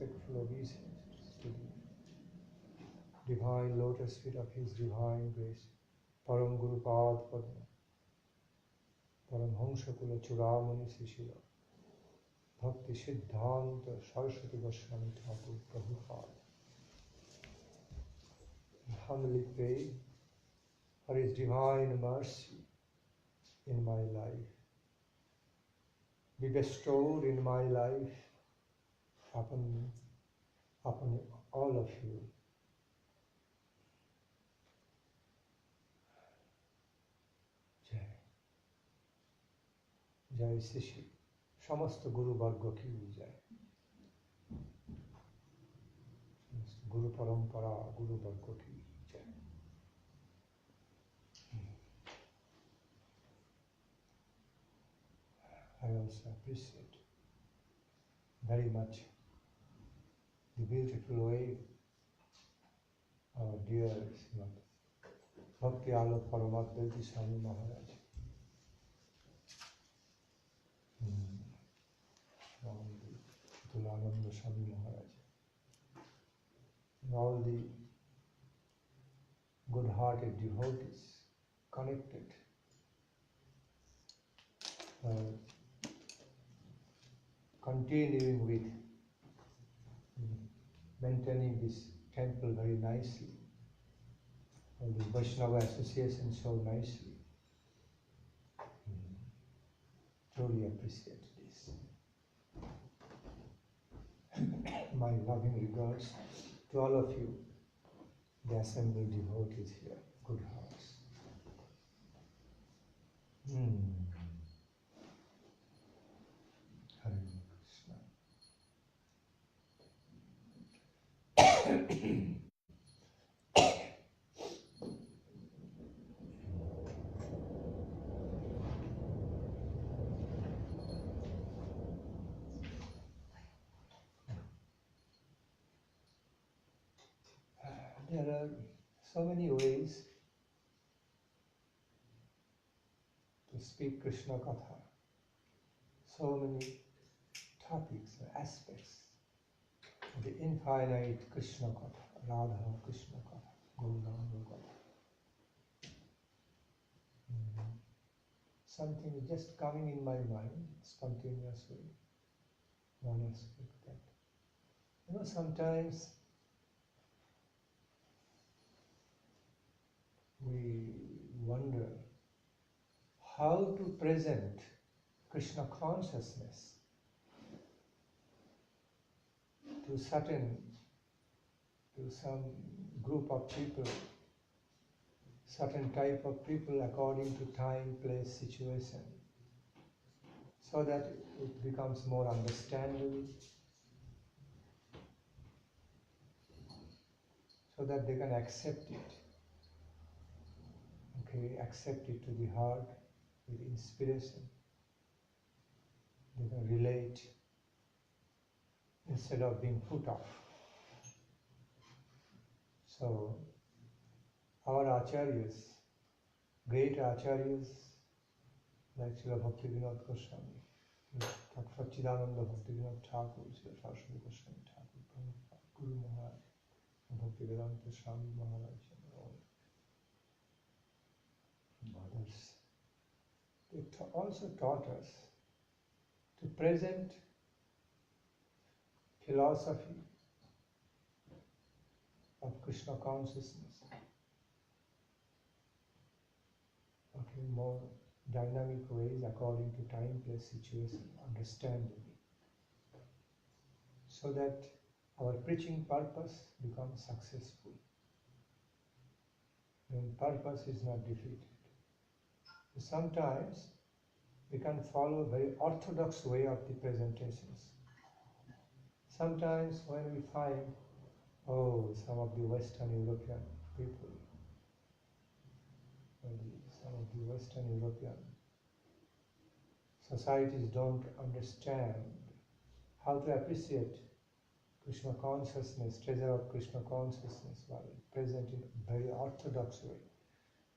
respectful obeisance to the divine lotus feet of His Divine Grace, Param Guru Pad Padma, Param Hamsa Kula Churamani Sishila, Bhakti Siddhanta Saraswati Goswami Thakur Prabhupada. Humbly pray for His divine mercy in my life. Be bestowed in my life upon all of you. Jai. Jai Sishi. Samasta Guru Varga ki Jai. Guru Parampara, Guru Varga ki Jai. I also appreciate very much the beautiful way our dear Bhakti Nandan Swami Maharaj Swami Maharaj and all the good-hearted devotees connected continuing with maintaining this temple very nicely, all the Vaishnava association so nicely. Truly appreciate this. My loving regards to all of you, the assembled devotees here, good hearts. Hare Krishna. There are so many ways to speak Krishna Katha, so many topics and aspects of the infinite Krishna Katha, Radha Krishna Katha, Govinda Katha. Something is just coming in my mind spontaneously, one aspect that, sometimes we wonder how to present Krishna consciousness to some group of people, certain type of people according to time, place, situation, so that it becomes more understandable, so that they can accept it. Accept it to the heart with inspiration. They can relate instead of being put off. So, our acharyas, great acharyas like Srila Bhakti Goswami, Satchidananda Bhakti Thakur, Srila Saraswati Goswami Thakur, Pramod, Guru Maharaj, Bhakti Swami Maharaj, and all others. They also taught us to present philosophy of Krishna consciousness, more dynamic ways according to time, place, situation, understanding, so that our preaching purpose becomes successful. When purpose is not defeated. Sometimes we can follow a very orthodox way of the presentations. Sometimes when we find, some of the Western European people, some of the Western European societies don't understand how to appreciate Krishna consciousness, treasure of Krishna consciousness, while present in a very orthodox way.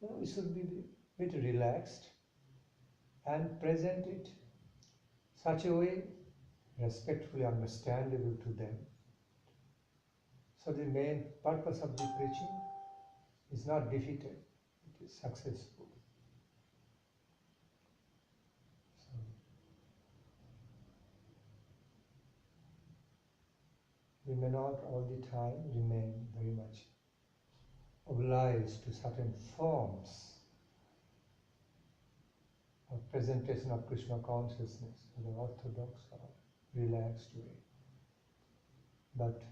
We should be a bit relaxed and present it such a way respectfully understandable to them, So the main purpose of the preaching is not defeated, it is successful. So, we may not all the time remain very much obliged to certain forms of presentation of Krishna consciousness in an orthodox or relaxed way. But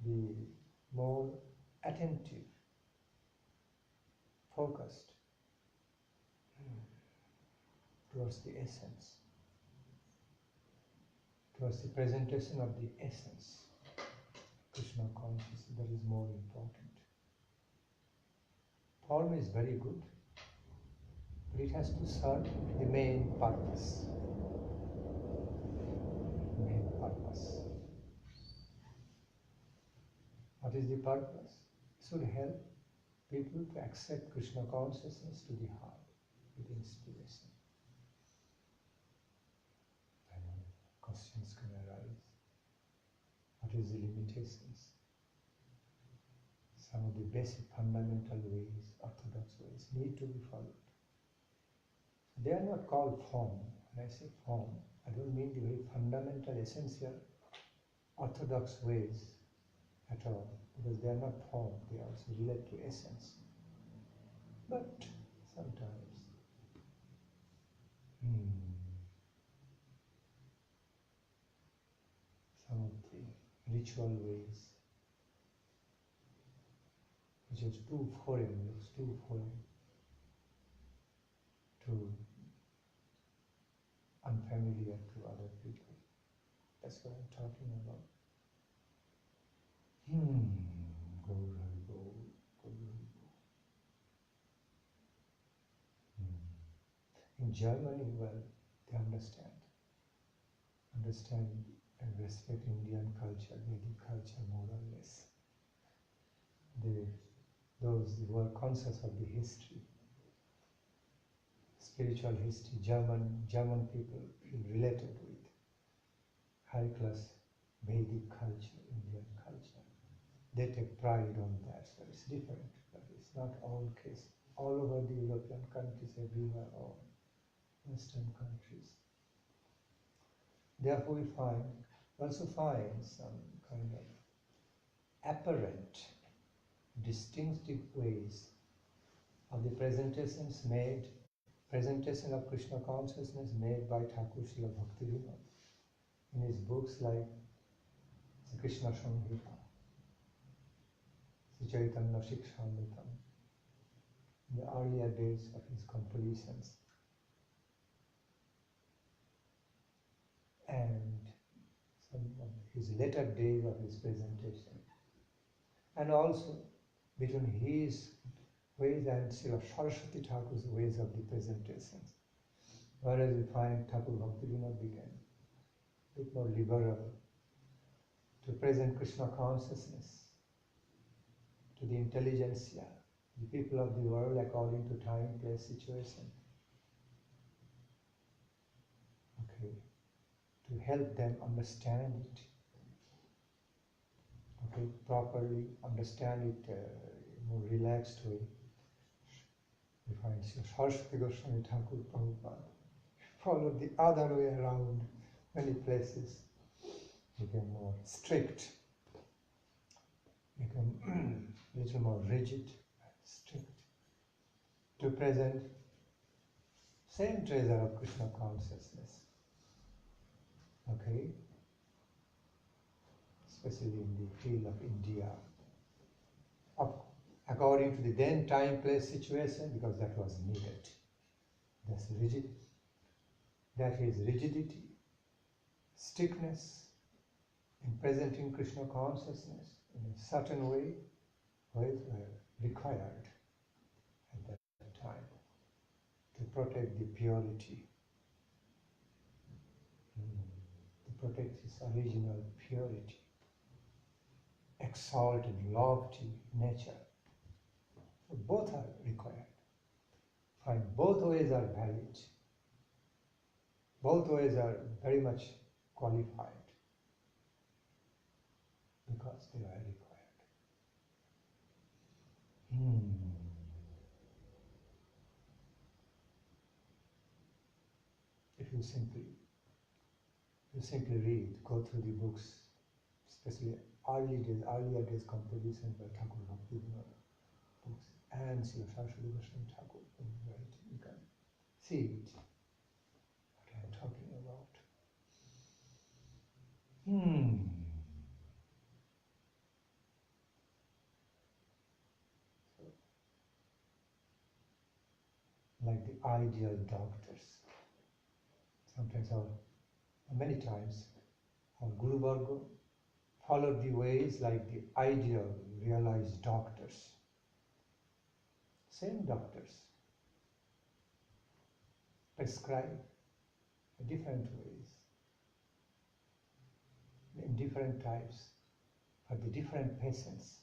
be more attentive, focused towards the essence, towards the presentation of the essence, Krishna consciousness, that is more important. Form is very good, but it has to serve the main purpose. Main purpose. What is the purpose? It should help people to accept Krishna consciousness to the heart with inspiration. And questions can arise. What is the limitations? Some of the basic fundamental ways, orthodox ways, need to be followed. They are not called form. When I say form, I don't mean the very fundamental, essential, orthodox ways at all, because they are not form, they also relate to essence. But sometimes some of the ritual ways, which is too foreign, looks too foreign, too unfamiliar to other people. That's what I'm talking about. Go, Hari, go, go, Hari, go. In Germany, well, they understand and respect Indian culture, Vedic culture more or less. Those who are conscious of the history, spiritual history, German people feel related with high-class Vedic culture, Indian culture. They take pride on that, so it's different, but it's not all case. All over the European countries, everywhere, or Western countries. Therefore, we also find some kind of apparent, distinctive ways of the presentation of Krishna consciousness made by Thakur Srila Bhakti Nandan in his books like the Krishna Samhita, Sri Chaitanya Saraswat Math, in the earlier days of his compositions, and some of his later days of his presentation, and also between his ways and Srila Saraswati Thakur's ways of the presentations. Whereas we find Thakur Bhakti Nandan became a bit more liberal to present Krishna consciousness to the intelligentsia, the people of the world according to time, place, situation. Okay, to help them understand it. Okay, properly understand it in a more relaxed way. We find Saraswati Goswami Thakur Prabhupada followed the other way around many places, became more strict, become a little more rigid, strict, to present same treasure of Krishna consciousness. Okay? Especially in the field of India. According to the then time, place, situation, because that was needed. That's rigid. That is rigidity, strictness in presenting Krishna consciousness in a certain way, were required at that time to protect the purity, to protect his original purity, exalted, lofty nature. So both are required. Fine, both ways are valid. Both ways are very much qualified, because because they are required. If you simply read, go through the books, especially earlier days compositions by Thakur Bhakti Nandan books, and Srila Saraswati Goswami Thakur, right? You can see it, what I am talking about. So, like the ideal doctors. Sometimes, many times, our Guru Varga followed the ways like the ideal realized doctors. Same doctors prescribe in different ways, in different types, for the different patients,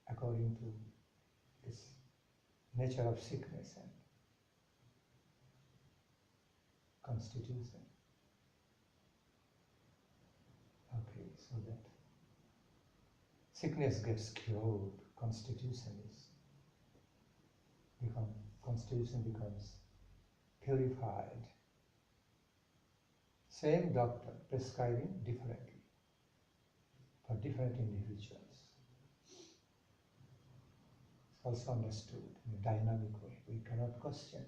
according to this nature of sickness and constitution. Okay, so that sickness gets cured, constitution becomes purified. Same doctor prescribing differently for different individuals. It's also understood in a dynamic way. We cannot question.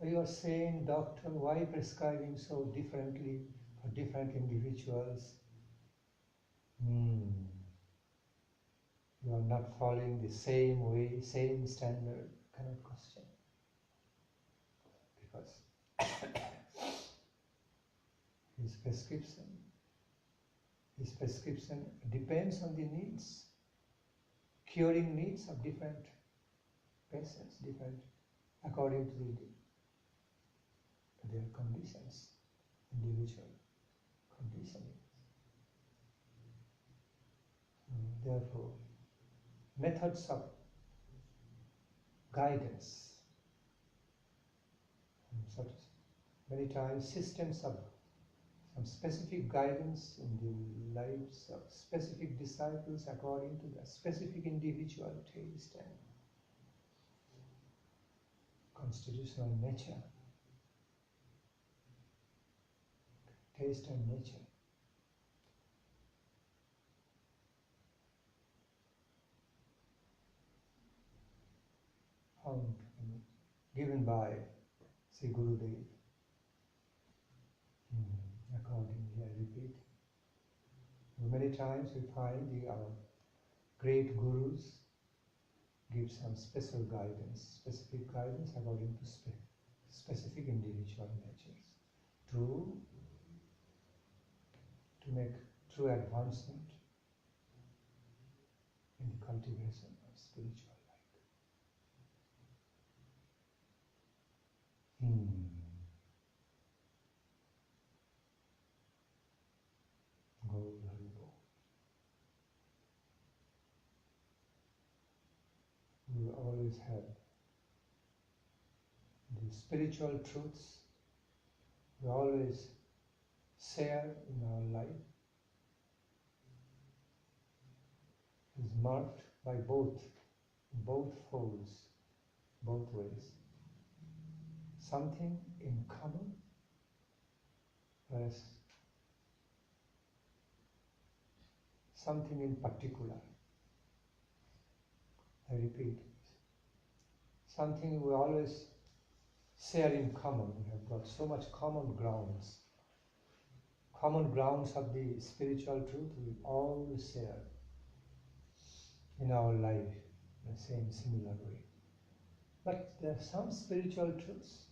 You are saying, doctor, why prescribing so differently for different individuals? You are not following the same way, same standard. Cannot question. Because his prescription depends on the needs, curing needs of different patients, different according to their conditions, individual conditioning. Therefore, methods of guidance, many times systems of some specific guidance in the lives of specific disciples according to the specific individual taste and constitutional nature, taste and nature. Found, given by Sri Gurudev. Accordingly, I repeat. Many times we find our great gurus give some special guidance, specific guidance according to specific individual natures to make true advancement in the cultivation of spiritual life. We will always have the spiritual truths we always share in our life is marked by both folds, both ways. Something in common, whereas something in particular. I repeat, something we always share in common. We have got so much common grounds of the spiritual truth we always share in our life in the same similar way. But there are some spiritual truths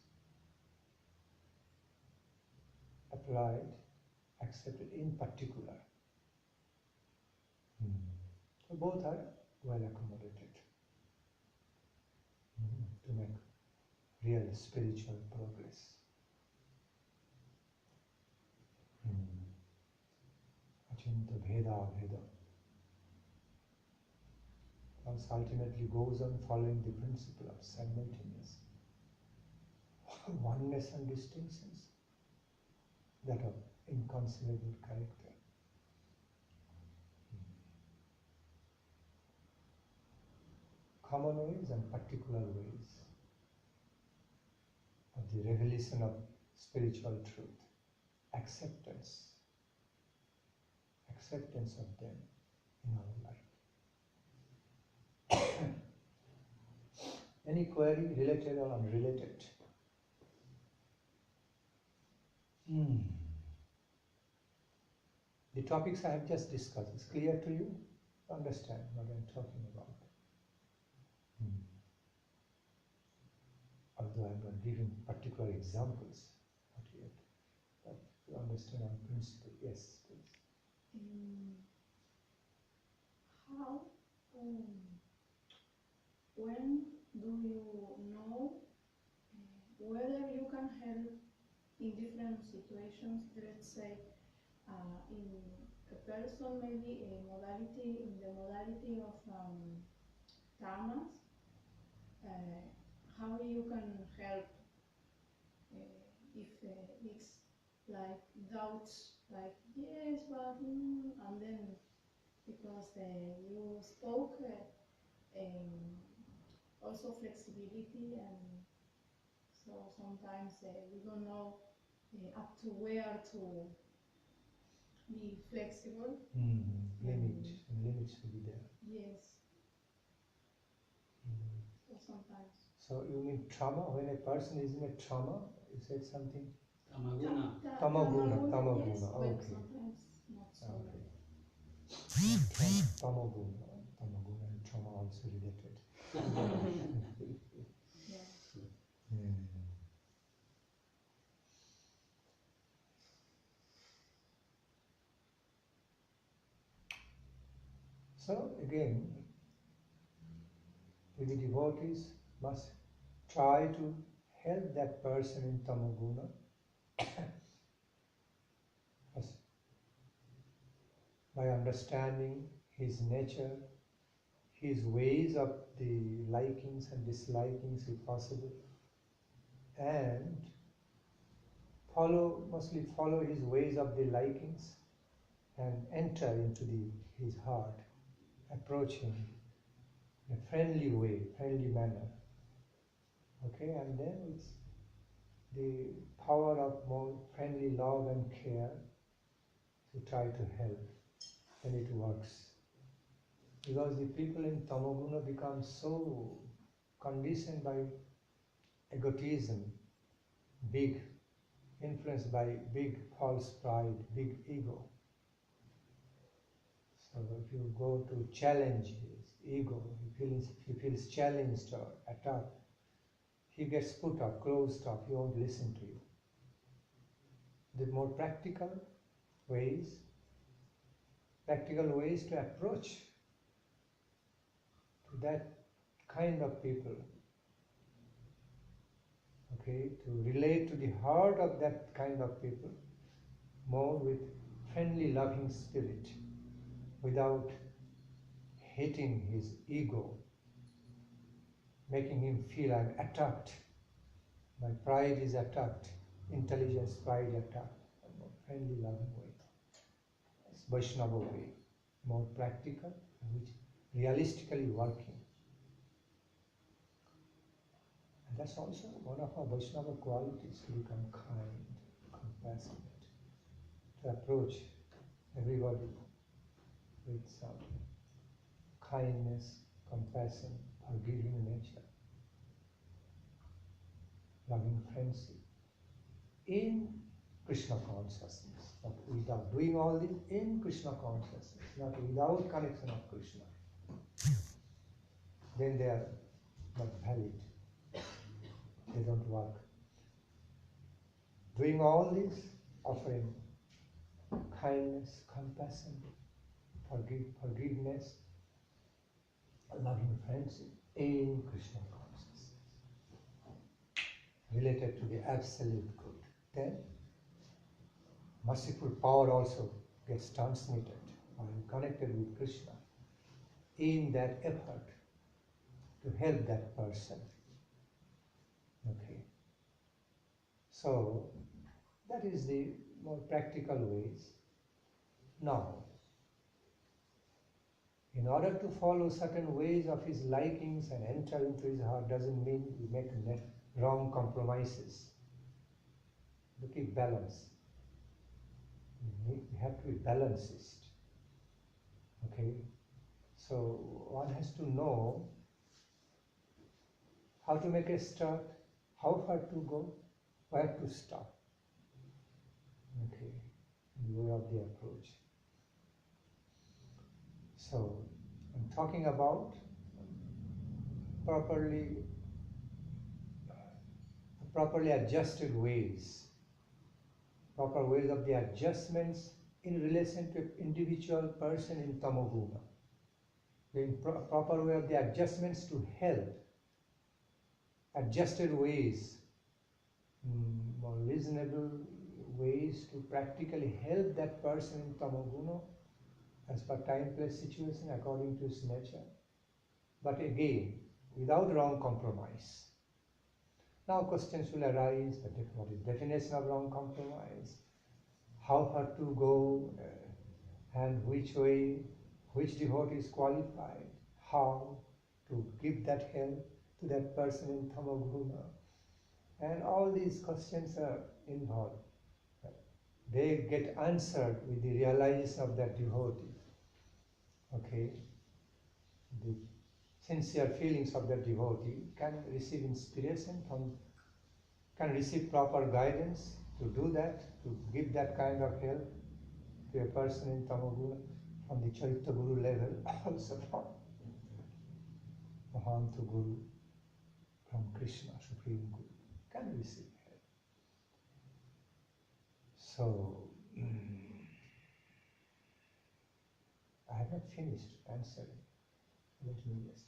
applied, accepted in particular. So both are well accommodated to make real spiritual progress. Achinta Bheda Bheda. Thus ultimately goes on following the principle of simultaneous oneness and distinctions that of inconceivable character. common ways and particular ways of the revelation of spiritual truth. Acceptance of them in our life. Any query, related or unrelated? The topics I have just discussed, is clear to you? Understand what I am talking about? Although I am not giving particular examples, not yet. But you understand our principle. Yes, please. How, when do you know whether you can help in different situations? Let's say in a person, maybe in the modality of tamas, how you can help if it's like doubts, like yes, but and then because you spoke also flexibility, and so sometimes we don't know up to where to be flexible. Limits will be there. Yes. So sometimes. So you mean trauma? When a person is in a trauma, you said something? Tamaguna. Tamaguna. Yes, Okay. but sometimes not so. Okay. Tamaguna and trauma also related. Yeah. So again, the devotees must try to help that person in tamaguna by understanding his nature, his ways of the likings and dislikings if possible, and mostly follow his ways of the likings and enter into his heart, approach him in a friendly way, friendly manner. Okay, and then it's the power of more friendly love and care to try to help, and it works. Because the people in tamoguna become so conditioned by egotism, influenced by big false pride, big ego. So if you go to challenge his ego, he feels challenged or attacked, he gets put up, closed off, he won't listen to you. The more practical ways to approach to that kind of people, okay, to relate to the heart of that kind of people more with friendly, loving spirit, without hitting his ego, making him feel I'm attacked, my pride is attacked, intelligence, pride attacked, a more friendly, loving way. It's Vaishnava way, more practical, which realistically working. And that's also one of our Vaishnava qualities, to become kind, compassionate, to approach everybody with some kindness, compassion, forgiving nature, loving friendship, in Krishna consciousness, not without doing all this in Krishna consciousness, not without connection of Krishna. Then they are not valid. They don't work. Doing all this, offering kindness, compassion, forgiveness, loving friendship in Krishna consciousness, related to the absolute good. Then merciful power also gets transmitted or connected with Krishna in that effort to help that person. Okay. So that is the more practical ways. Now, In order to follow certain ways of his likings and enter into his heart doesn't mean we make wrong compromises. To keep balance. We have to be balanced. Okay? So one has to know how to make a start, how far to go, where to stop. Okay, the way of the approach. So, I'm talking about properly adjusted ways, proper ways of the adjustments in relation to individual person in tamoguna. The proper way of the adjustments to help, adjusted ways, more reasonable ways to practically help that person in tamoguna as per time, place, situation according to its nature. But again, without wrong compromise. Now questions will arise, what is the definition of wrong compromise? How far to go and which way, which devotee is qualified, how to give that help to that person in tamoguna. And all these questions are involved. They get answered with the realization of that devotee. Okay? The sincere feelings of that devotee can receive inspiration from, can receive proper guidance to do that, to give that kind of help to a person in tamoguna from the Chaitya Guru level, also from Mahanta Guru, from Krishna, Supreme Guru, can receive help. So, I have not finished answering. Let me just,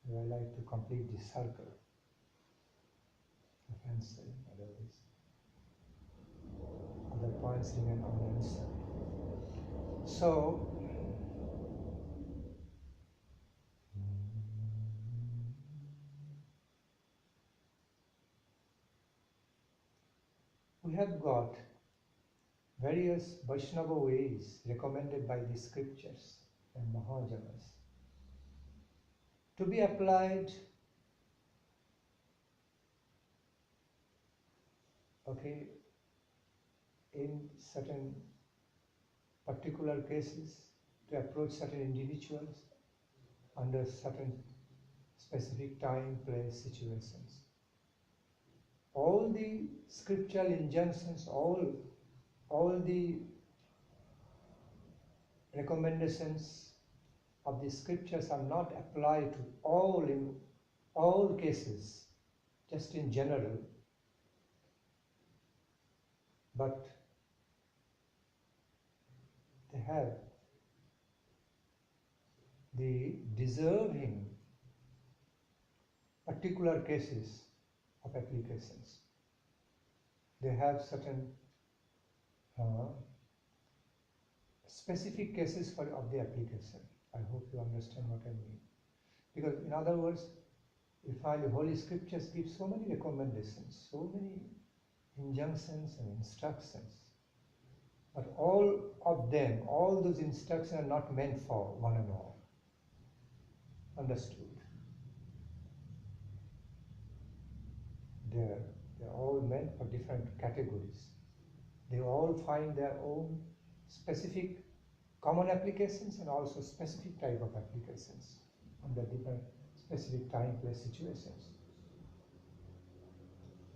I like to complete this circle of answering other points remain unanswered. So, we have got various Vaishnava ways recommended by the scriptures and Mahajanas to be applied, okay, in certain particular cases, to approach certain individuals under certain specific time, place, situations. All the scriptural injunctions, all the recommendations of the scriptures are not applied to all in all cases, just in general, but they have the deserving particular cases of applications. They have certain specific cases of the application. I hope you understand what I mean. Because in other words, we find the Holy Scriptures give so many recommendations, so many injunctions and instructions. But all of them, all those instructions are not meant for one and all. Understood? They're all meant for different categories. They all find their own specific common applications and also specific type of applications under different specific time, place, situations.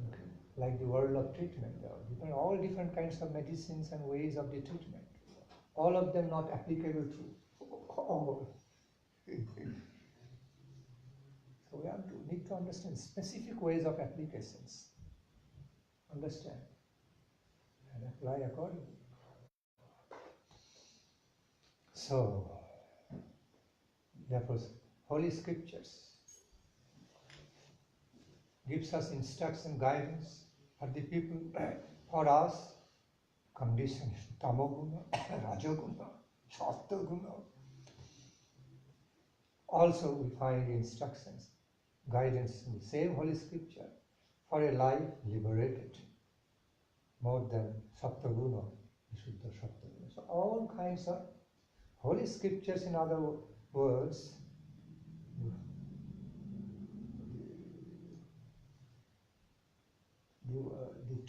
Okay. Like the world of treatment, there are all different kinds of medicines and ways of the treatment. All of them not applicable to all. So we need to understand specific ways of applications. Understand and apply accordingly. So, therefore, Holy Scriptures gives us instruction, guidance for the people, for us, condition tamoguna, rajoguna, sattva-guna. Also we find instructions, guidance in the same Holy Scripture for a life liberated, more than sattva-guna, Vishuddha sattva-guna. So all kinds of Holy Scriptures, in other words,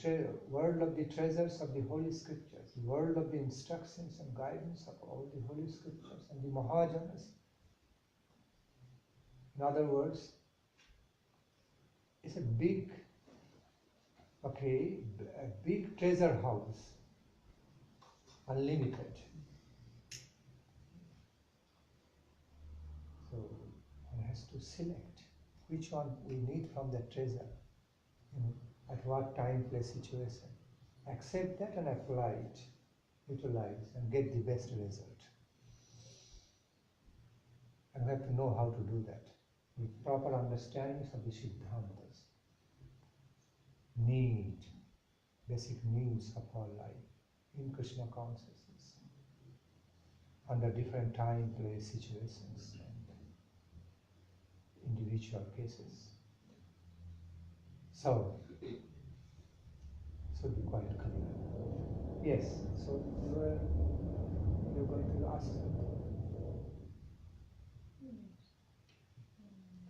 the world of the treasures of the Holy Scriptures, the world of the instructions and guidance of all the Holy Scriptures and the Mahajanas. In other words, it's a big treasure house, unlimited. So one has to select which one we need from that treasure, at what time, place, situation. Accept that and apply it, utilize, and get the best result. And we have to know how to do that with proper understanding of the Siddhantas. Basic needs of our life in Krishna consciousness, under different time, place, situations, and individual cases. So should be quite clear. Yes, so you're going to ask something.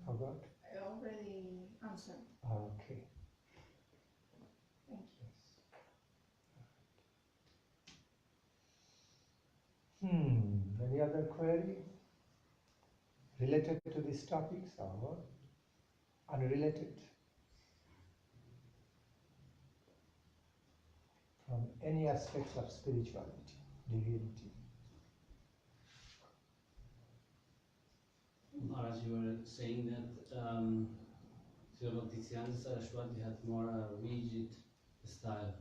Forgot? I already answered. Okay. Thank you. Any other query related to these topics or unrelated? From any aspects of spirituality, divinity. Maharaj, you were saying that Srila Bhakti Nandan Saraswat had more rigid style,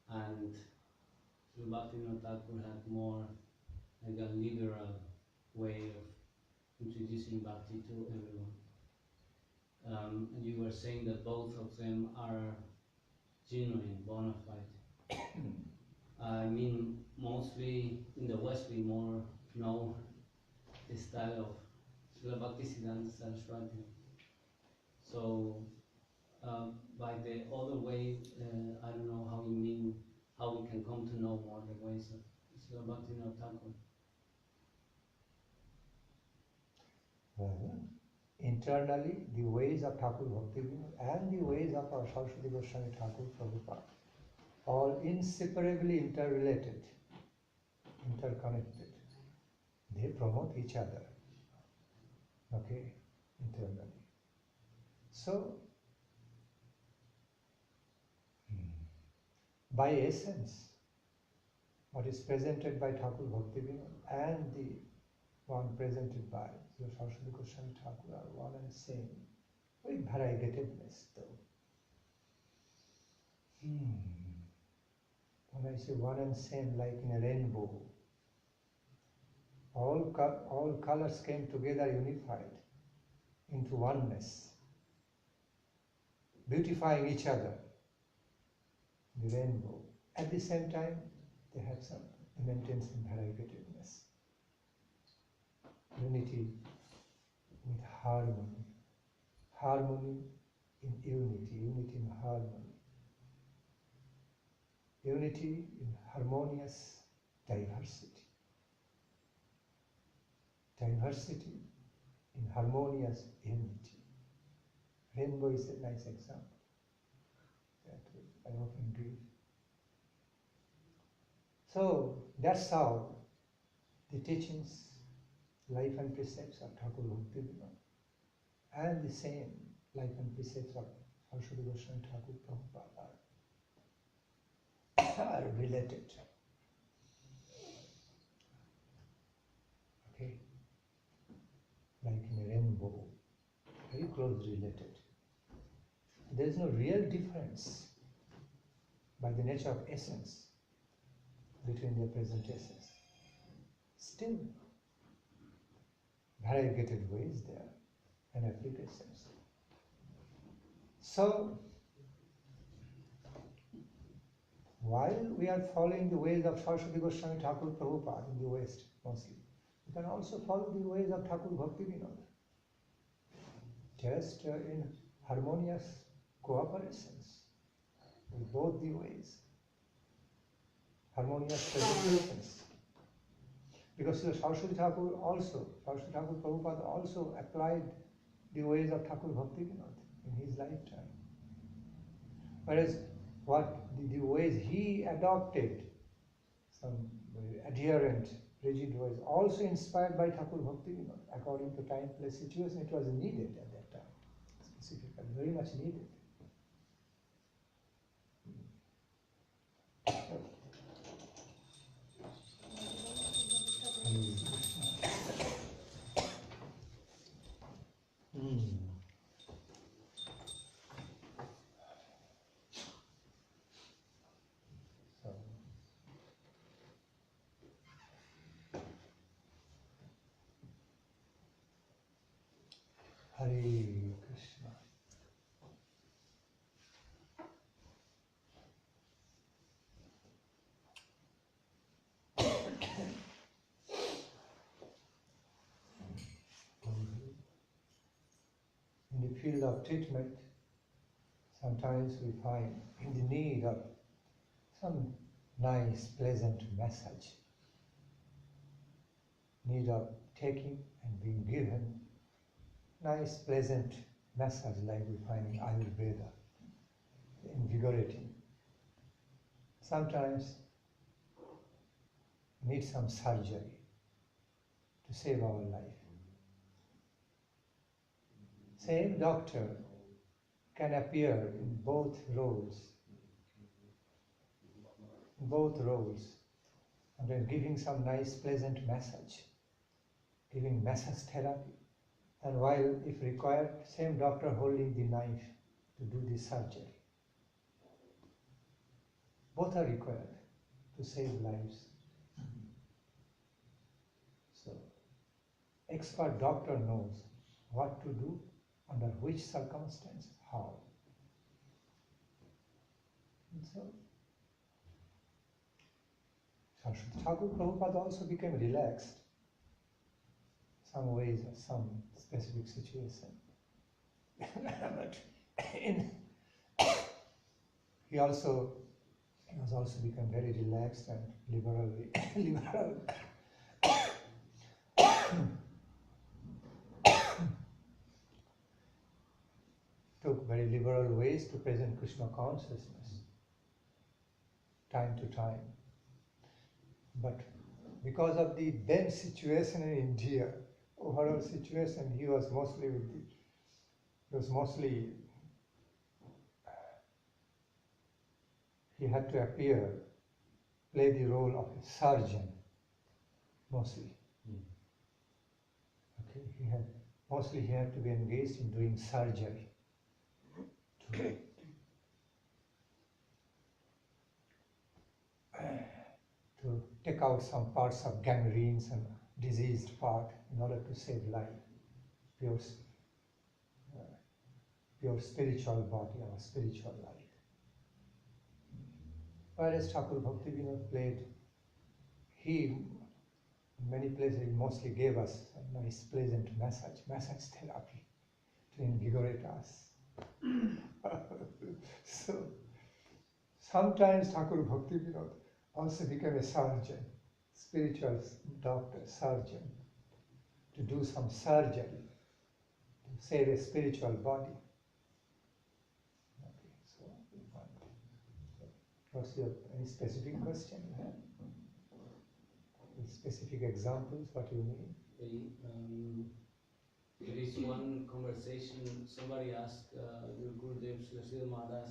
and Srila Bhakti Nandan had more like a liberal way of introducing Bhakti to everyone. And you were saying that both of them are genuine, bona fide. I mean, mostly in the West we more know the style of Srila Bhakti Siddhanta Saraswati. So, by the other way, I don't know how you mean, how we can come to know more the ways of Srila Bhakti Nandan. Well, internally, the ways of Thakur Bhaktivinoda and the ways of our Saraswati Goswami Thakur Prabhupada, all inseparably interrelated, interconnected. They promote each other, okay, internally. So, by essence, what is presented by Thakur Bhaktivinoda and the one presented by Saraswati Goswami Thakur are one and same, with variegatedness though. When I say one and same, like in a rainbow, all colors came together unified into oneness, beautifying each other, the rainbow. At the same time, they have some, they maintain some variegatedness. Unity with harmony, harmony in unity, unity in harmony, unity in harmonious diversity, diversity in harmonious unity. Rainbow is a nice example that I often give. So that's how the teachings, life and precepts of Thakur Bhaktivinoda and the same life and precepts of Saraswati Goswami Thakur Prabhupada are related. Okay? Like in a rainbow, very closely related. There is no real difference by the nature of essence between their presentations. Still, variegated ways there and applications. So, while we are following the ways of Saraswati Goswami Thakur Prabhupada in the West mostly, we can also follow the ways of Thakur Bhaktivinoda, just in harmonious cooperations with both the ways, harmonious presentations. Because Saraswati Thakur Prabhupada also applied the ways of Thakur Bhaktivinoda in his lifetime. Whereas the ways he adopted, some very adherent, rigid ways, also inspired by Thakur Bhaktivinoda, according to time, place, situation, it was needed at that time, specifically, very much needed. Hare Krishna. In the field of treatment, sometimes we find in the need of some nice, pleasant massage, need of taking and being given nice, pleasant massage like we find in Ayurveda, invigorating. Sometimes need some surgery to save our life. Same doctor can appear in both roles, and then giving some nice, pleasant massage, giving massage therapy. And while, if required, same doctor holding the knife to do the surgery. Both are required to save lives. So, expert doctor knows what to do, under which circumstance, how. And so, Saraswati Thakur Prabhupada also became relaxed some ways or some specific situation. But he was also become very relaxed and liberal. Took very liberal ways to present Krishna consciousness, time to time. But because of the then situation in India, overall situation, he had to appear, play the role of a surgeon, mostly. Okay, he had to be engaged in doing surgery. To take out some parts of gangrenes and diseased part in order to save life, pure spiritual body or spiritual life. Whereas Thakur Bhaktivinoda played, he in many places he mostly gave us a nice pleasant massage therapy to invigorate us. So sometimes Thakur Bhaktivinoda also became a surgeon, spiritual doctor, surgeon, to do some surgery, to save a spiritual body. Okay, so what's your any specific question you have? With specific examples, what you mean? There is one conversation, somebody asked your Gurudev Srila Sridhar Maharaj,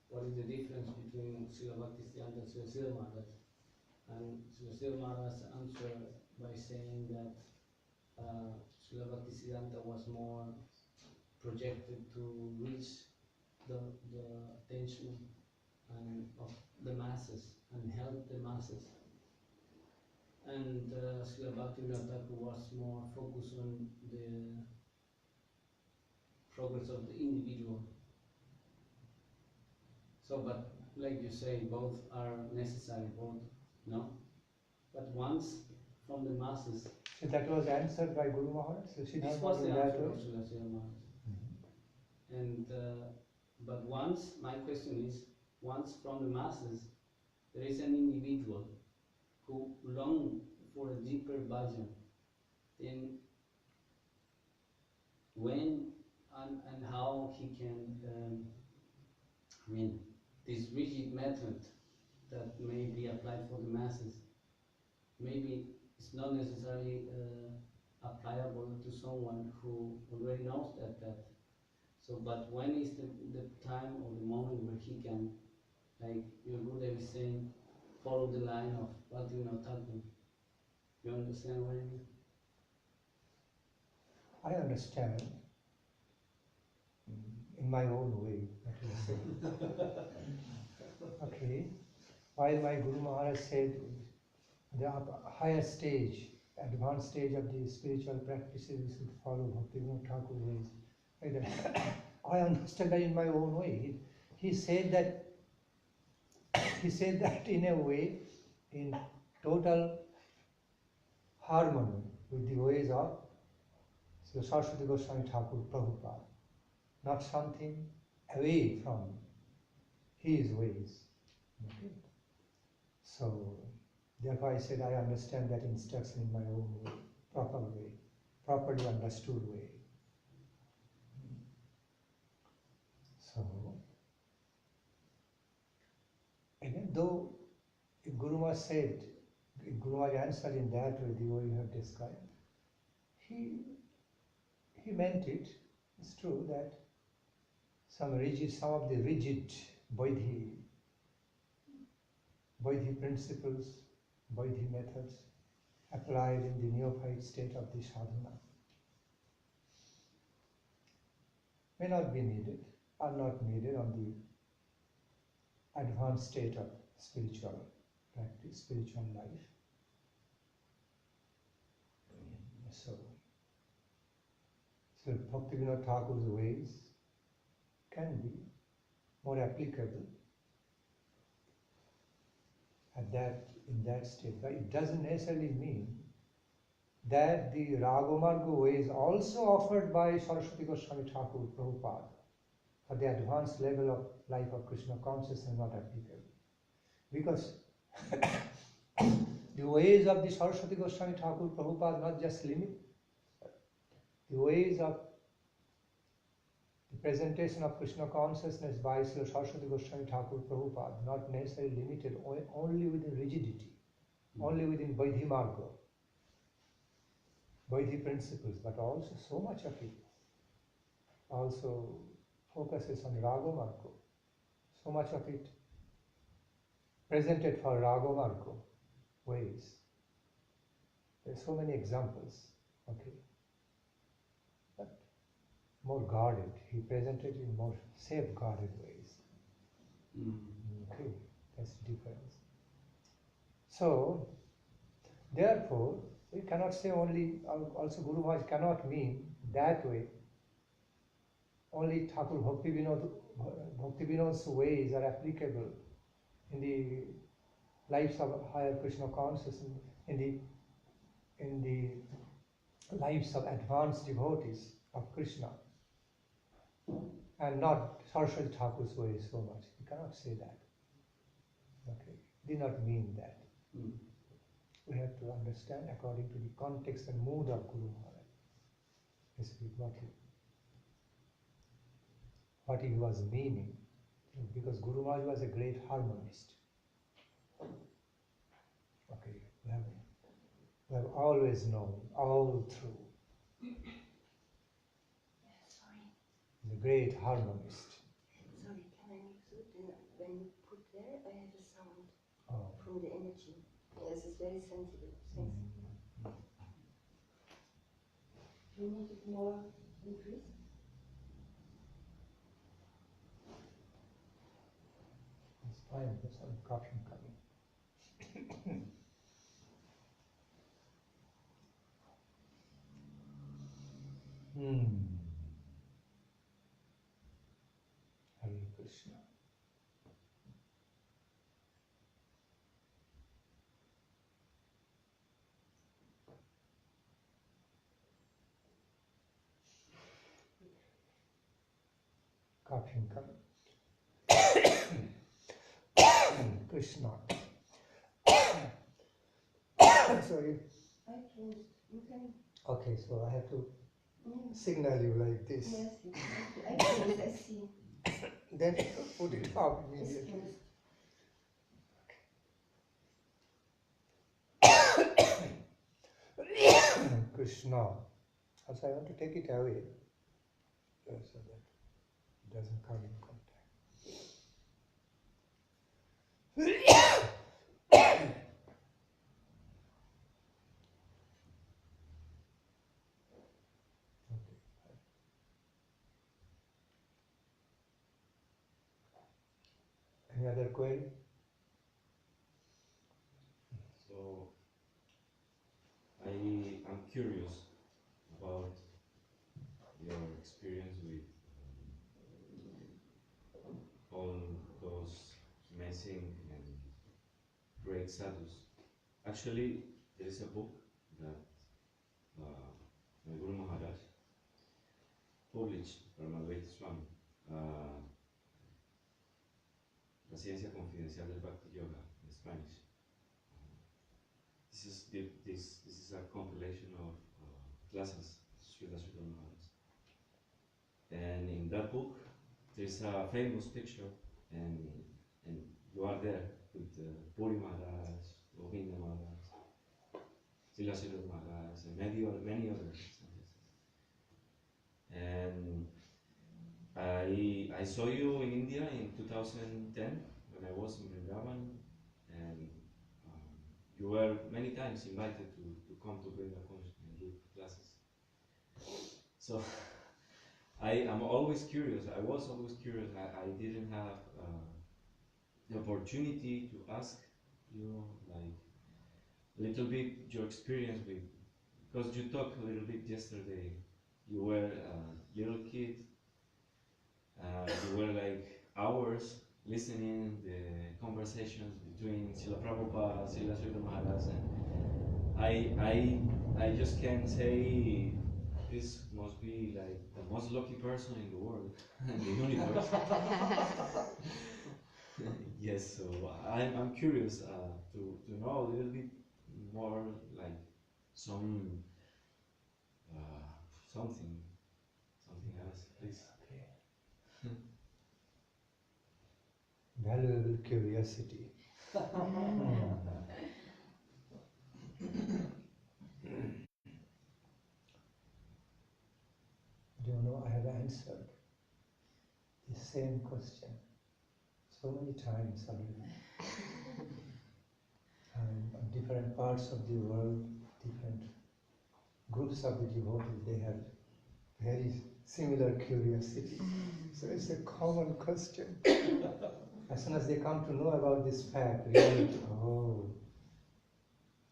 what is the difference between Srila Bhaktisiddhanta and Srila Sridhar Maharaj? And Srila Sridhar Maharaj answered by saying that Srila Bhaktisiddhanta was more projected to reach the attention of the masses and help the masses. And Srila Bhaktivinoda was more focused on the progress of the individual. So, but like you say, both are necessary, both, no? But once from the masses. So that was answered by Guru Maharaj? So this was the answer of Srila Sridhar Maharaj. And, but once, my question is, once from the masses, there is an individual who long for a deeper bhajan, then when and how he can, this rigid method that may be applied for the masses, maybe it's not necessarily applicable to someone who already knows that. So, but when is the time or the moment where he can, like your Gurudev is saying, follow the line of Bhakti Nandan? You understand what I mean? I understand in my own way what you are saying. Okay. While my Guru Maharaj said the higher stage, advanced stage of the spiritual practices, we should follow Bhakti Thakur ways. I understand that in my own way. He said that in a way, in total harmony with the ways of Sri Saraswati Goswami Thakur Prabhupada, not something away from his ways. Okay. So, therefore I said I understand that instruction in my own way, proper way, properly understood way. So, even though if Guru Maharaj said, if Guru Maharaj answered in that way, the way you have described, he meant it. It's true that some of the rigid Vaidhi principles, Vaidhi methods applied in the neophyte state of the sadhana may not be needed, are not needed on the advanced state of spiritual practice, spiritual life. So Bhaktivinoda Thakur's ways can be more applicable in that state. But it doesn't necessarily mean that the Ragamarga ways also offered by Saraswati Goswami Thakur Prabhupada for the advanced level of life of Krishna consciousness are not applicable. Because the ways of the Saraswati Goswami Thakur Prabhupada not just limit the ways of the presentation of Krishna consciousness by Sri Saraswati Goswami Thakur Prabhupada, not necessarily limited only within rigidity, only within Vaidhi Marga, Vaidhi principles, but also so much of it also focuses on Raga Marga, so much of it presented for Raga Marga ways. There are so many examples, okay. More guarded. He presented in more safeguarded ways. Okay, that's the difference. So, therefore, we cannot say only, also Guru Maharaj cannot mean that way. Only Thakur Bhaktivinod's ways are applicable in the lives of higher Krishna consciousness, in the lives of advanced devotees of Krishna. And not Saraswati Thakur's way so much. We cannot say that. Okay. Did not mean that. We have to understand according to the context and mood of Guru Maharaj. What he was meaning. Because Guru Maharaj was a great harmonist. Okay. We have always known, all through. The great harmonist. Sorry, can I mix it? And when you put there, I have a sound from the energy. Yes, it's very sensitive. Do you want it more increased? It's fine, there's some coughing coming. Hare Krishna. Coughing coming. Krishna. Sorry. I closed. You can. Okay, so I have to signal you like this. Yes, you can. I closed. I see. Then put it up It's immediately. closed. Krishna. Also, I want to take it away so that it doesn't come in contact. Any other query? So, I'm curious about your experience with all those amazing and great sadhus. Actually, there is a book that my Guru Maharaj published, Pramod Swami, La Ciencia Confidencial del Bhakti Yoga in Spanish. This is a compilation of classes, Srila Sridhar Maharaj. And in that book, there's a famous picture, and you are there with Puri Maharaj, Govinda Maharaj, Srila Sridhar Maharaj, and many others. And I saw you in India in 2010 when I was in Vrindavan, and you were many times invited to come to Krishna Consciousness and give classes. So I am always curious. I was always curious. I didn't have the opportunity to ask you like a little bit your experience with, because you talked a little bit yesterday. You were a little kid. You were like hours listening the conversations between Srila Prabhupada, Srila Sridhar Maharaj, and I just can say this must be like the most lucky person in the world, in the universe. Yes, so I'm curious to know a little bit more, like something else, please. Valuable curiosity. Do you know, I have answered the same question so many times already. On different parts of the world, different groups of the devotees, they have very similar curiosity. So it's a common question. As soon as they come to know about this fact, really, oh,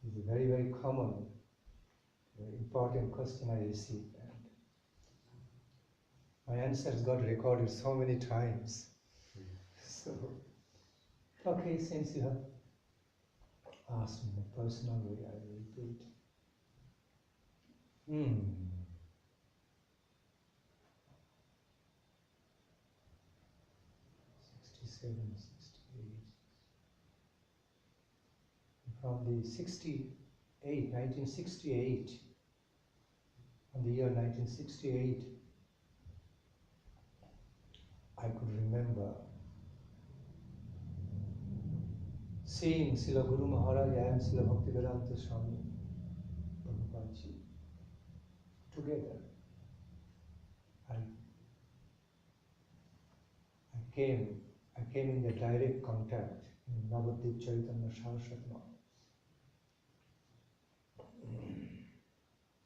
it's a very, very common, very important question I received. And my answers got recorded so many times. So, okay, since you have asked me in a personal way, I will repeat. 67, 68. From the 1968, from the year 1968, I could remember seeing Srila Guru Maharaj and Srila Bhakti Nandan Swami Maharaj together. I came in the direct contact in Nabadvip Chaitanya Saraswat Math.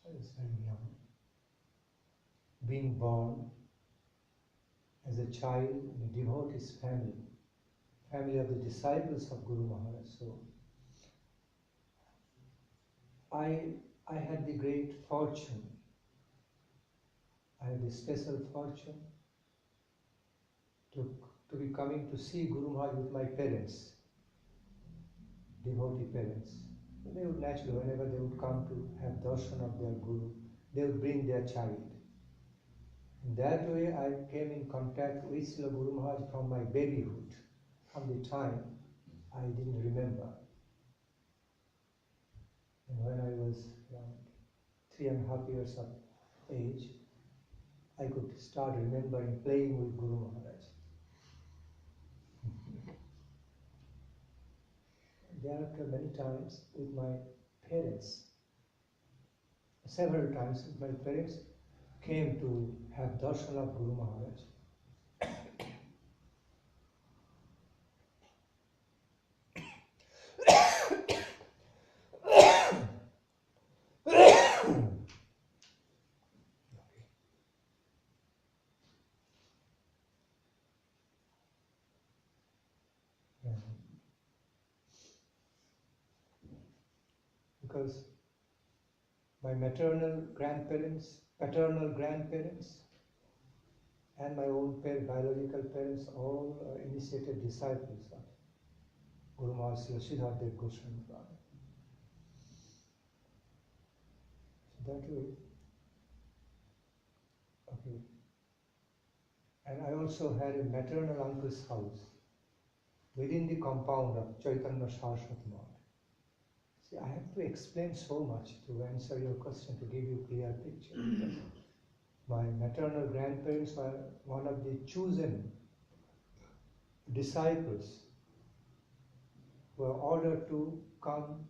I was very young. Being born as a child in a devotee's family of the disciples of Guru Maharaj. So I had the great fortune, I had the special fortune to be coming to see Guru Maharaj with my parents, devotee parents. They would naturally, whenever they would come to have darshan of their Guru, they would bring their child. In that way, I came in contact with Srila Guru Maharaj from my babyhood, from the time I didn't remember. And when I was around 3.5 years of age, I could start remembering playing with Guru Maharaj. Thereafter, many times with my parents, several times my parents came to have darshan of Guru Maharaj. Because my maternal grandparents, paternal grandparents, and my own biological parents all are initiated disciples of Guru Maharaj Srila Sridhar Maharaj. So that way, okay. And I also had a maternal uncle's house within the compound of Chaitanya Saraswat Math. See, I have to explain so much to answer your question, to give you a clear picture. My maternal grandparents were one of the chosen disciples who were ordered to come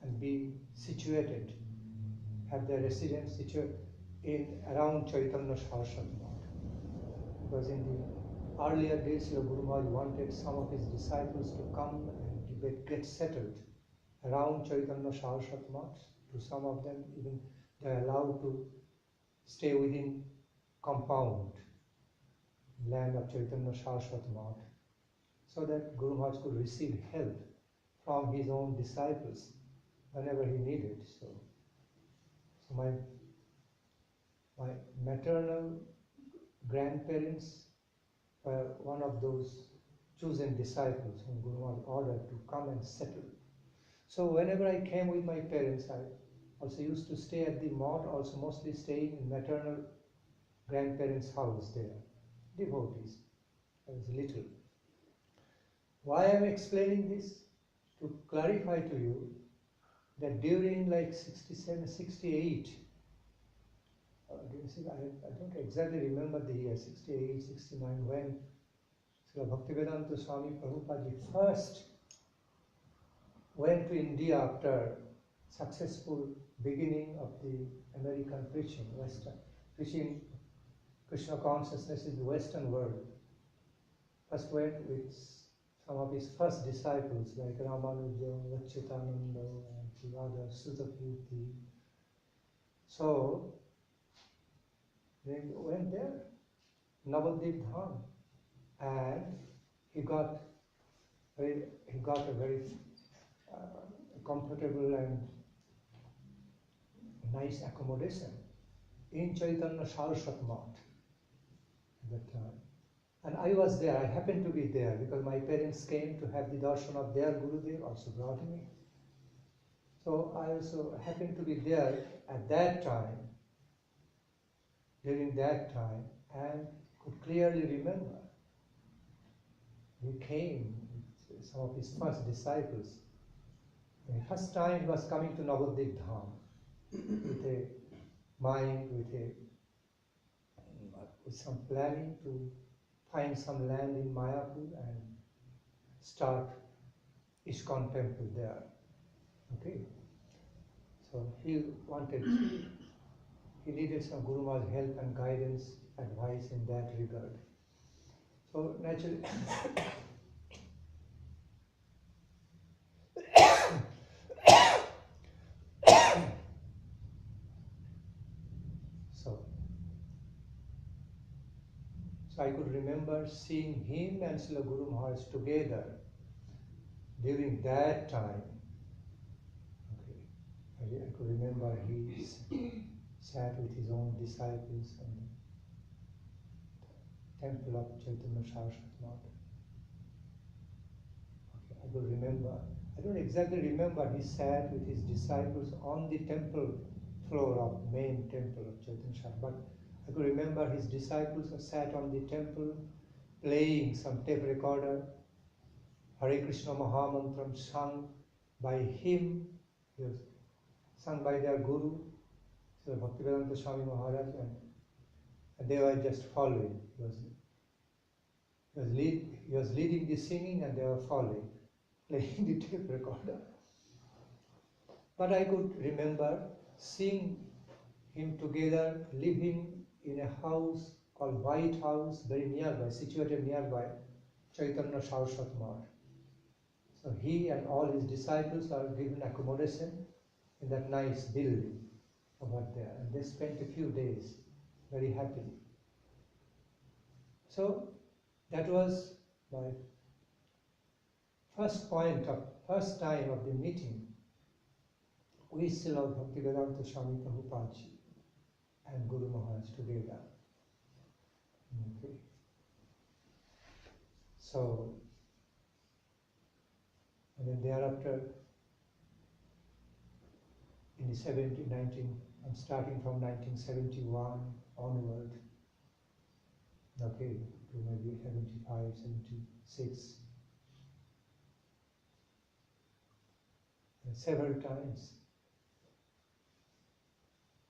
and be situated, have their residence situated in around Chaitanya Saraswat Math. Because in the earlier days, Guru Maharaj wanted some of his disciples to come and get settled around Chaitanya Saraswat Math. To some of them, even they are allowed to stay within compound, land of Chaitanya Saraswat Math, so that Guru Maharaj could receive help from his own disciples whenever he needed. So my maternal grandparents were one of those chosen disciples whom Guru Maharaj ordered to come and settle. So whenever I came with my parents, I also used to stay at the mott, also mostly staying in maternal grandparents' house there, devotees. I was little. Why I am explaining this? To clarify to you that during like 67, 68, I don't exactly remember the year, 68, 69, when Srila Bhakti Nandan Swami Prabhupada first went to India after successful beginning of the American preaching, Western preaching Krishna Consciousness in the Western world. First went with some of his first disciples like Ramanuja, Vachitananda, and the other Sudakirti. So they went there, Nabadvip Dham, and he got a very comfortable and nice accommodation in Chaitanya Saraswat Math at that time. And I was there, I happened to be there because my parents came to have the darshan of their Gurudev, also brought me. So I also happened to be there at that time, during that time, and could clearly remember. He came with some of his first disciples. The first time he was coming to Nabadvip Dham with a mind, with some planning to find some land in Mayapur and start ISKCON temple there. Okay. So he needed some Guru Maharaj help and guidance, advice in that regard. So naturally, so I could remember seeing him and Srila Guru Maharaj together during that time. Okay. I could remember he sat with his own disciples in the temple of Chaitanya Saraswat Math. Okay. I could remember, I don't exactly remember, he sat with his disciples on the temple floor of main temple of Chaitanya Saraswat, but I could remember his disciples sat on the temple playing some tape recorder, Hare Krishna Mahamantram sung by him. Yes. sung by their Guru, Sri Bhakti Nandan Swami Maharaj, and they were just following. He was leading the singing and they were following, playing the tape recorder. But I could remember seeing him together, living in a house called White House, very nearby, situated nearby, Chaitanya Saraswat Math. So he and all his disciples are given accommodation in that nice building over there, and they spent a few days very happily. So that was my first time of the meeting with Srila Bhaktivedanta Swami Prabhupada and Guru Maharaj together. Okay. So, and then thereafter, in the I'm starting from 1971 onward, okay, to maybe 75, 76. And several times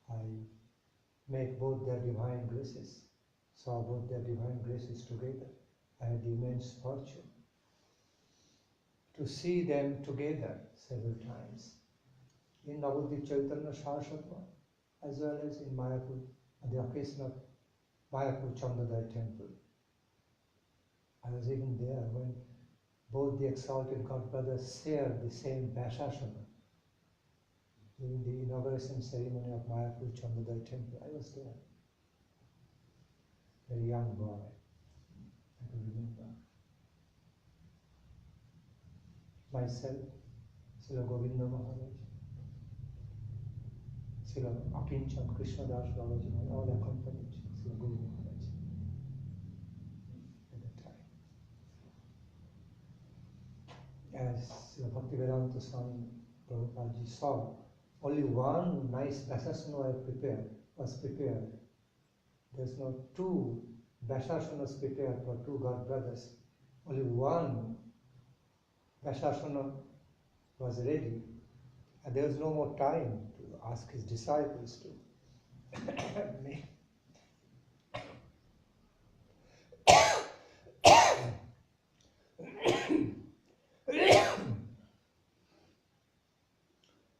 I met both their divine graces, saw both their divine graces together. I had the immense fortune to see them together several times in Nabadvip Chaitanya Saraswat Math, as well as in Mayapur, on the occasion of Mayapur Chandadai Temple. I was even there when both the exalted God brothers shared the same Vyasasana during the inauguration ceremony of Mayapur Chandadai Temple. I was there, very young boy, I can remember. Myself, Srila Govinda Maharaj, Srila Akinchan Krishna Das Babaji, all accompanied Srila Guru Maharaj at that time. As Srila Bhaktivedanta Swami Prabhupada saw, only one nice Vyasasana was prepared. There's no two Vyasasanas prepared for two God brothers. Only one Vyasasana was ready, and there was no more time to ask his disciples to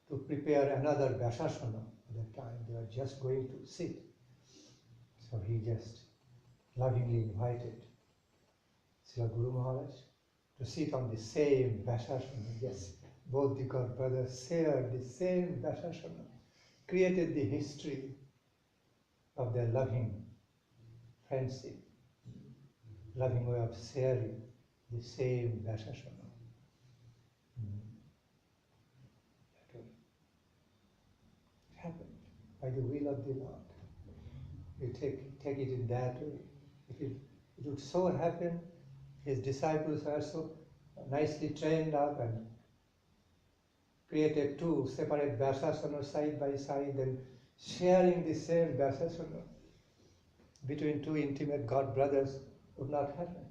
to prepare another Vyasasana. At that time they were just going to sit. So he just lovingly invited Srila Guru Maharaj to sit on the same Vyasasana. Yes, both the God brothers shared the same Vyasasana, created the history of their loving friendship, loving way of sharing the same Vyasasana. It happened by the will of the Lord. You take it in that way. It would so happen, his disciples are so nicely trained up and created two separate Vyasasana side by side, and sharing the same Vyasasana between two intimate God brothers would not happen.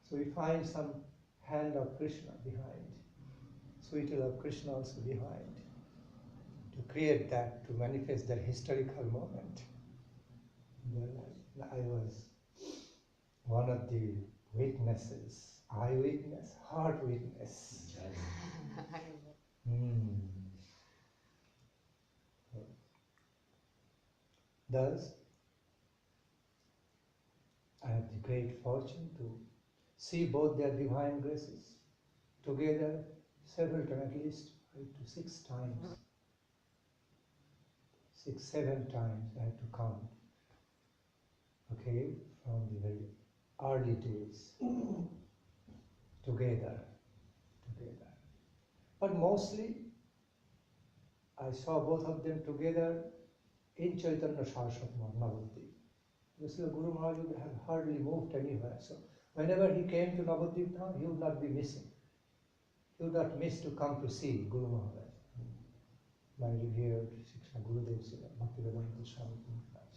So we find some hand of Krishna behind, sweet love Krishna also behind, to create that, to manifest that historical moment in their life. I was one of the witnesses, eyewitness, heart witness. Thus, I have the great fortune to see both their divine graces together several times, at least 5 to 6 times. 6, 7 times I had to count. Okay, from the very early days, together. But mostly, I saw both of them together in Chaitanya Saraswat Math, Nabadvip. Srila Guru Maharaj would have hardly moved anywhere. So whenever he came to Nabadvip town, he would not be missing. He would not miss to come to see Guru Maharaj. My revered Shiksha Gurudev Srila Bhaktivedanta Swami Maharaj.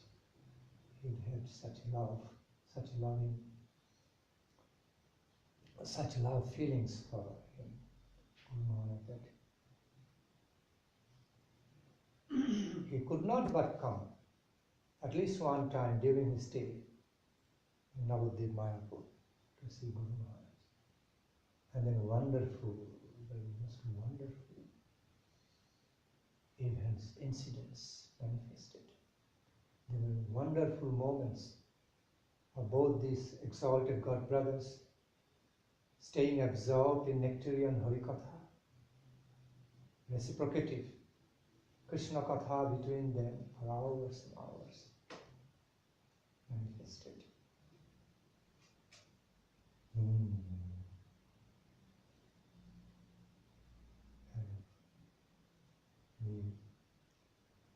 He had such love feelings for him, Guru Maharaj, that he could not but come at least one time during his stay in Nabadvip, Mayapur, to see Guru Maharaj. And then wonderful, very most wonderful events, incidents manifested. There were wonderful moments of both these exalted God brothers staying absorbed in nectarian Hari-katha, reciprocative Krishna Katha between them for hours and hours manifested.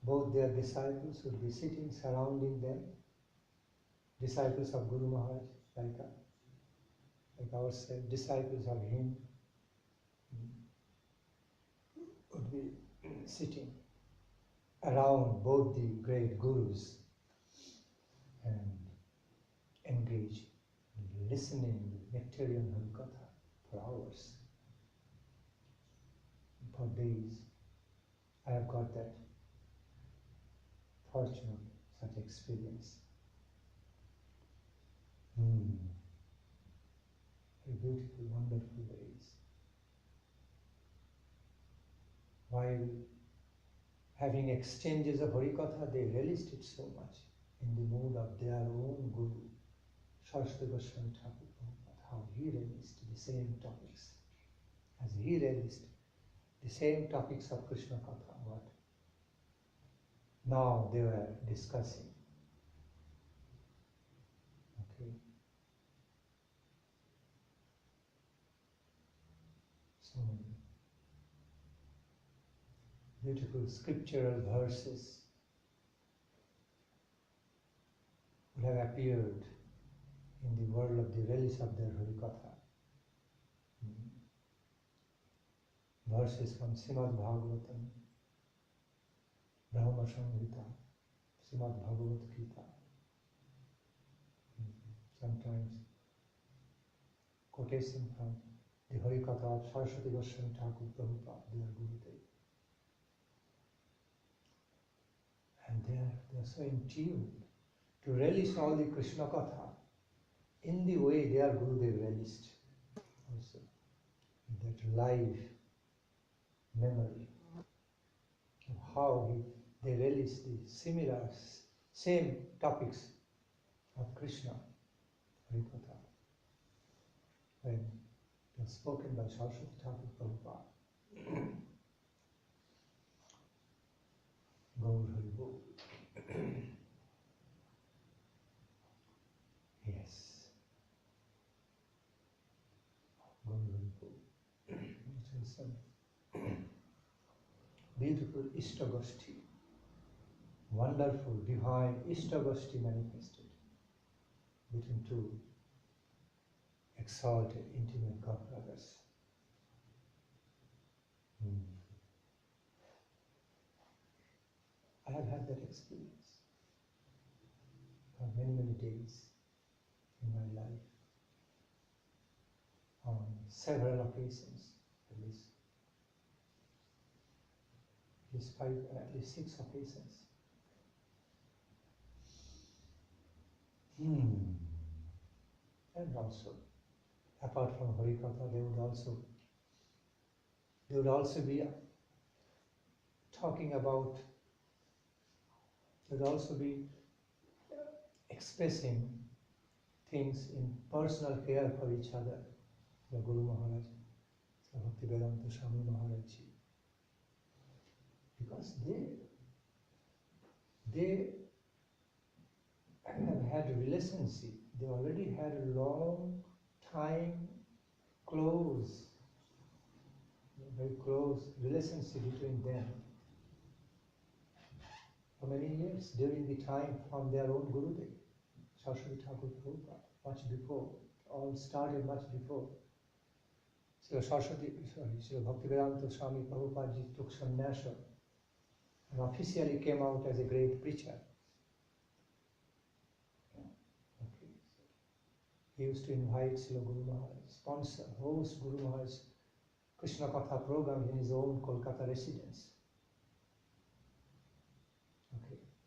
Both their disciples would be sitting surrounding them, disciples of Guru Maharaj, like ourselves, disciples of him, would be sitting around both the great gurus and engaged in listening to nectarian Hari-katha for hours, for days. I have got that fortune of such experience. Very beautiful, wonderful days. While having exchanges of Hari-katha, they relished it so much in the mood of their own Guru, Saraswati Goswami Thakur Prabhupada, how he relished the same topics, as he relished the same topics of Krishna Katha, what now they were discussing. Okay. So beautiful scriptural verses would have appeared in the world of the relish of their Hari-katha. Verses from Srimad Bhagavatam, Brahma Samhita, Srimad Bhagavad Gita. Sometimes quotation from the Hari-katha of Saraswati Goswami Thakur Prabhupada, their Gurudev. And they are so in tune to relish all the Krishna Katha in the way their Gurudev relished also, with that live memory of how they relish the similar, same topics of Krishna, Hari-katha, when it was spoken by Saraswati Thakur Prabhupada. Gaur Hari Bol. Yes. Gaur Hari Bol. It is some beautiful Ishtagoshti, wonderful, divine Ishtagoshti manifested between two exalted, intimate God brothers. I have had that experience for many, many days in my life, on several occasions, at least 5, at least 6 occasions. And also, apart from Hari-katha, they would also be talking about, they would also be expressing things in personal care for each other. The Guru Maharaj, Bhakti Nandan Swami Maharaj, because they have had a relationship. They already had a long time, very close relationship between them for many years, during the time from their own Gurudev, Saraswati Thakur Prabhupada, much before. All started much before. Srila Bhakti Nandan Swami Prabhupada ji took sannyas and officially came out as a great preacher. Okay. He used to invite Srila Guru Maharaj, sponsor, host Guru Maharaj's Krishna Katha program in his own Kolkata residence.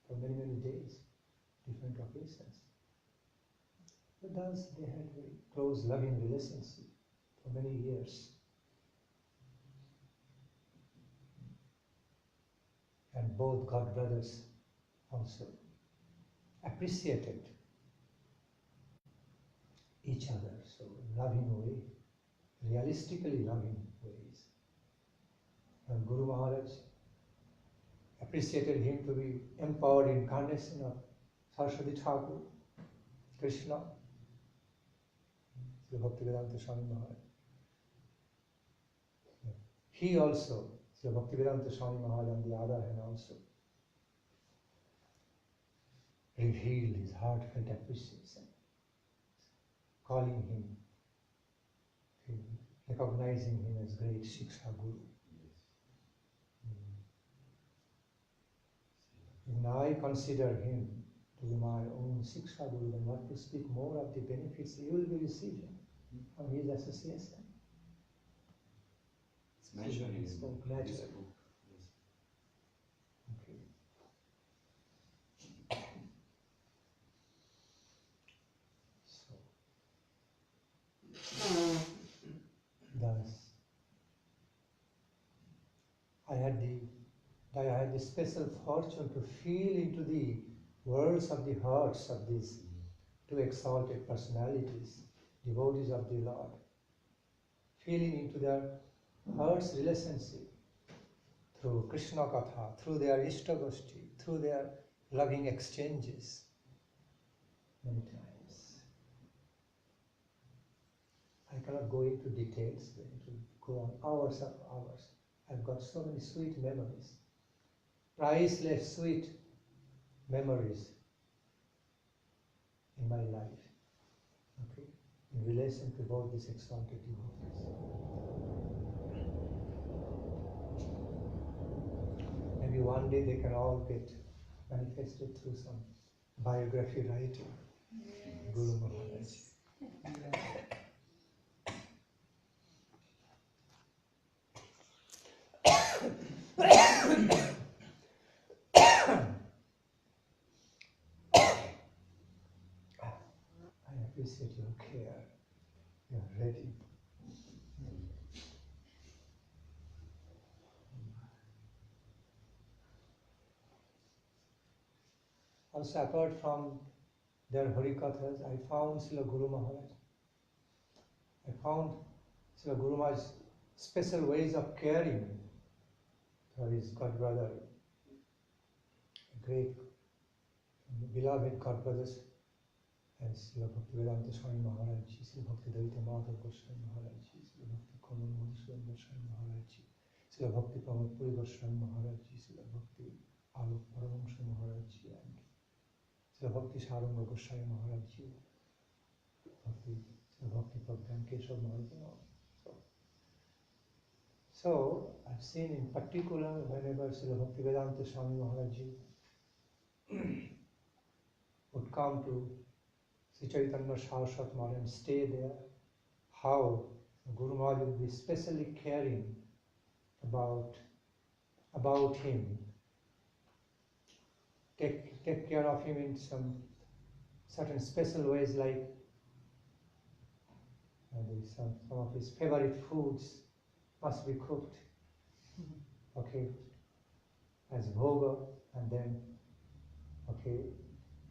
for many, many days, different occasions. But thus they had very close, loving relationship for many years. And both God brothers also appreciated each other, so loving way, realistically loving ways. And Guru Maharaj appreciated him to be empowered incarnation of Saraswati Thakur, Krishna, Sri Bhakti Nandan Swami Maharaj. He also, Sri Bhakti Nandan Swami Maharaj on the other hand also, revealed his heartfelt appreciation, calling him, recognizing him as great Shiksha Guru. Even I consider him to be my own Shiksha Guru, then what to speak more of the benefits he will be receiving from his association. It's mentioned in this book. Yes. Okay. So, thus, I had the special fortune to feel into the worlds of the hearts of these two exalted personalities, devotees of the Lord, feeling into their heart's relationship through Krishna Katha, through their Ishtagoshti, through their loving exchanges many times. I cannot go into details, it will go on hours and hours. I've got so many sweet memories, priceless sweet memories in my life, okay, in relation to both these exalted devotees. Maybe one day they can all get manifested through some biography writing. Yes, Guru Maharaj. please. I appreciate your care. You are ready. Also, apart from their Hari-kathas, I found Srila Guru Maharaj. I found Srila Guru Maharaj's special ways of caring for his god brother, great beloved god brothers, as Srila Bhakti Swami Maharaj, Srila Bhakti Madhav Goswami Maharaj, Srila Bhakti Pramod Goswami Maharaj, Srila Bhakti Pramod Puri Goswami Maharaj, Srila Bhakti Alok Paramahamsa Maharaj, and Srila Bhakti Saranga Goswami Maharaj, Srila Bhakti Prabhupada Keshav Maharaj, and all. So I've seen in particular whenever Srila Bhakti Swami Maharaj would come to Sri Chaitanya Saraswat Math and stay there, how Guru Maharaj would be specially caring about him, take care of him in some certain special ways, like some of his favorite foods must be cooked, okay, as bhoga, and then, okay,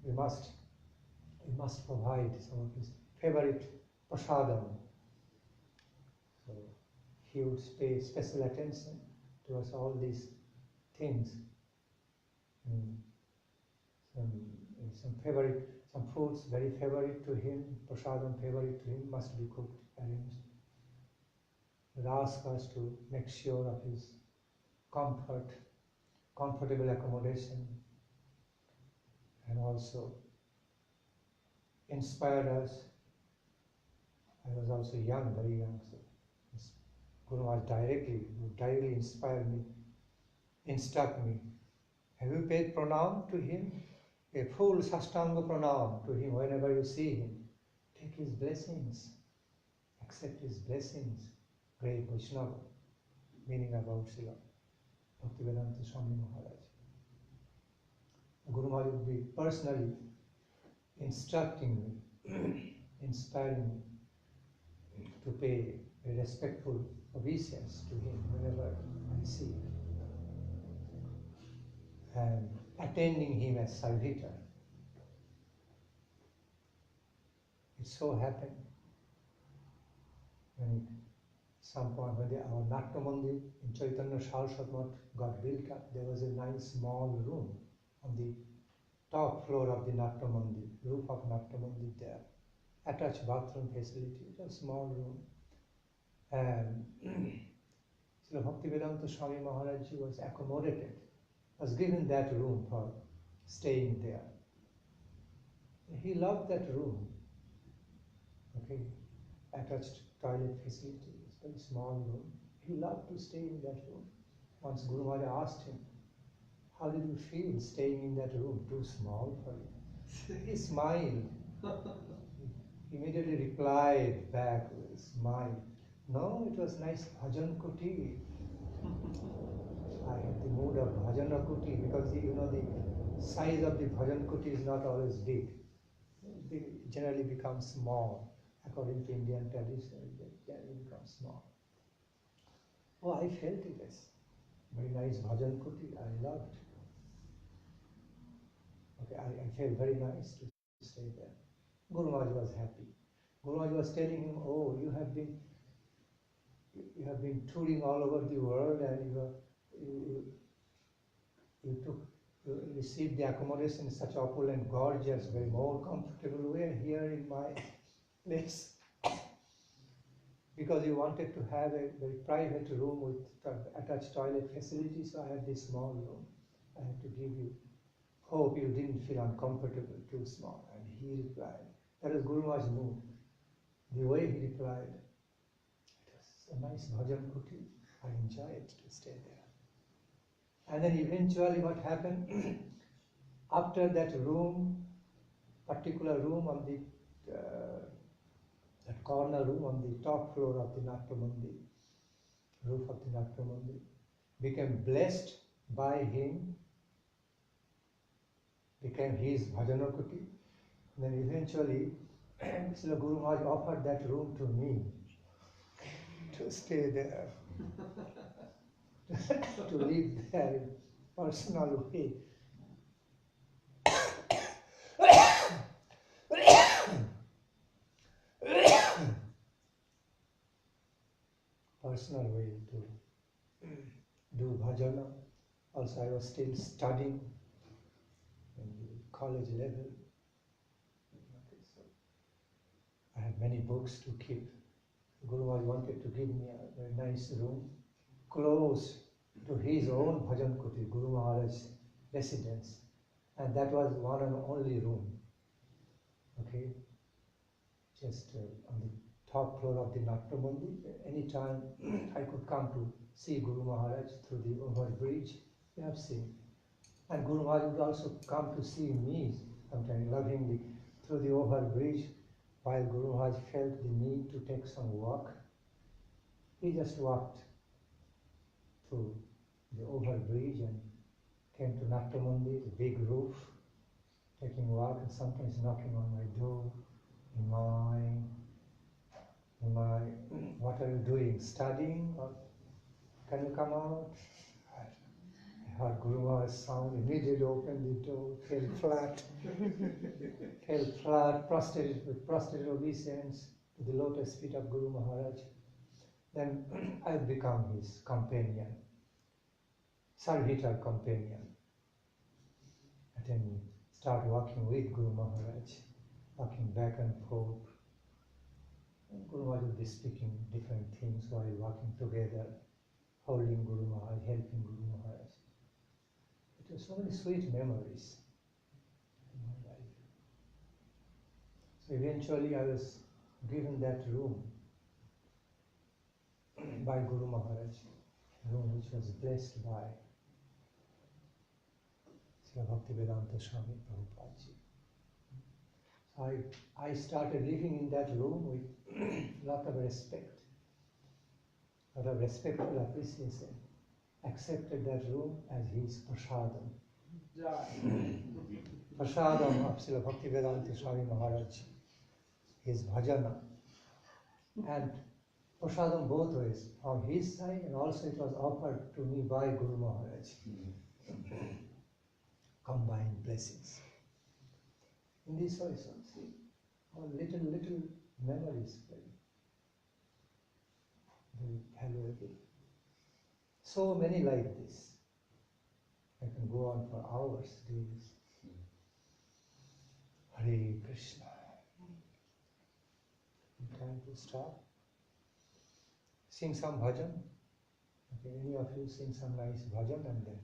we must provide some of his favorite prasadam. So he would pay special attention towards all these things. Some foods very favorite to him, prasadam favorite to him, must be cooked, arranged. He would ask us to make sure of his comfortable accommodation, and also inspired us. I was also young, very young, so Guru Maharaj directly inspired me, instruct me. Have you paid pranam to him? A full sastanga pranam to him whenever you see him. Take his blessings, accept his blessings. Great Vaishnava, meaning about Srila Bhakti Swami Maharaj. Guru Maharaj would be personally instructing me, inspiring me to pay a respectful obeisance to him whenever I see him, and attending him as servitor. It so happened when some point when our Natya Mandir in Chaitanya Saraswat Math got built up, there was a nice small room on the top floor of the Natya Mandir, roof of Natya Mandir there. Attached bathroom facility, a small room. And Srila Bhakti Swami Maharaj was accommodated, was given that room for staying there. He loved that room. Okay, attached toilet facility, it's a very small room. He loved to stay in that room. Once Guru Maharaj asked him, how did you feel staying in that room? Too small for you? He smiled. He immediately replied back with a smile, no, it was nice bhajan kuti. I had the mood of bhajan kuti because the size of the bhajan kuti is not always big. It generally becomes small. According to Indian tradition, it generally becomes small. Oh, I felt it as very nice bhajan kuti. I loved. Okay, I felt very nice to stay there. Guru Maharaj was happy. Guru Maharaj was telling him, oh, you have been touring all over the world, and you received the accommodation in such opulent, gorgeous, very more comfortable way here in my place. Because you wanted to have a very private room with attached toilet facilities, so I had this small room. I had to give you hope you didn't feel uncomfortable, too small. And he replied, that was Guru Maharaj's mood. The way he replied, it was a nice bhajan kuti. I enjoyed to stay there. And then eventually what happened, after that room, particular room on the that corner room on the top floor of the Natya Mandir, roof of the Natya Mandir, became blessed by him, became his bhajana kuti. Then eventually, Srila Guru Maharaj offered that room to me to stay there, to live there in personal way. Personal way to do bhajana. Also, I was still studying in the college level. Okay, so I had many books to keep. Guru Maharaj wanted to give me a very nice room close to his own bhajan kuti, Guru Maharaj's residence, and that was one and only room. Okay, just on the top floor of the Natya Mandir. Anytime I could come to see Guru Maharaj through the overbridge, you have seen. And Guru Maharaj would also come to see me sometimes lovingly through the overbridge. While Guru Maharaj felt the need to take some walk, he just walked through the overbridge and came to Natya Mandir, the big roof, taking walk and sometimes knocking on my door. Nimai, what are you doing? Studying? Or can you come out? I heard Guru Maharaj's sound, immediately opened the door, fell flat, prostrated obeisance to the lotus feet of Guru Maharaj. Then I become his companion, servitor companion. And then start walking with Guru Maharaj, walking back and forth. And Guru Maharaj would be speaking different things while walking together, holding Guru Maharaj, helping Guru Maharaj. It was so many sweet memories in my life. So eventually I was given that room by Guru Maharaj, a room which was blessed by Sri Bhakti Swami Prabhupada. So I started living in that room with lot of respectful appreciation. Accepted that room as his prasadam. Prasadam of Srila Bhaktivedanta Swami Maharaj, his bhajana, and prasadam both ways, from his side and also it was offered to me by Guru Maharaj. Combined blessings. In this way, so see, all little memories, very valuable. So many like this. I can go on for hours, days. Hare Krishna. Time to stop. Sing some bhajan. Okay, any of you sing some nice bhajan and then